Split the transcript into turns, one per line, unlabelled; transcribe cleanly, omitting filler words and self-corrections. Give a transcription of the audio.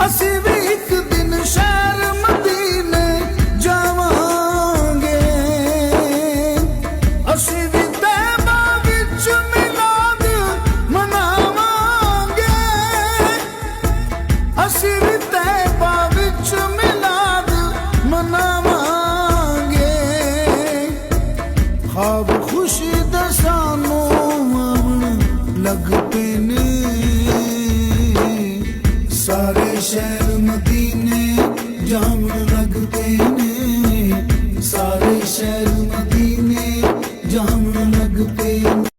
ਅਸੀਂ ਵੀ ਇੱਕ ਦਿਨ ਸ਼ਹਿਰ ਮਦੀਨੇ ਜਾਵਾਂਗੇ। ਅਸੀਂ ਵੀ ਤੈਬਾ ਵਿੱਚ ਮਿਲਾਦ ਮਨਾਵਾਂਗੇ। ਅਸੀਂ ਵੀ ਤੈਬਾ ਵਿੱਚ ਮਿਲਾਦ ਮਨਾਵਾਂਗੇ। ख्वाब खुशी दे सानू आवन लग पे ने। सारे शहर मदीने जामन लग पे ने। सारे शहर मदीने जामन लग पे ने।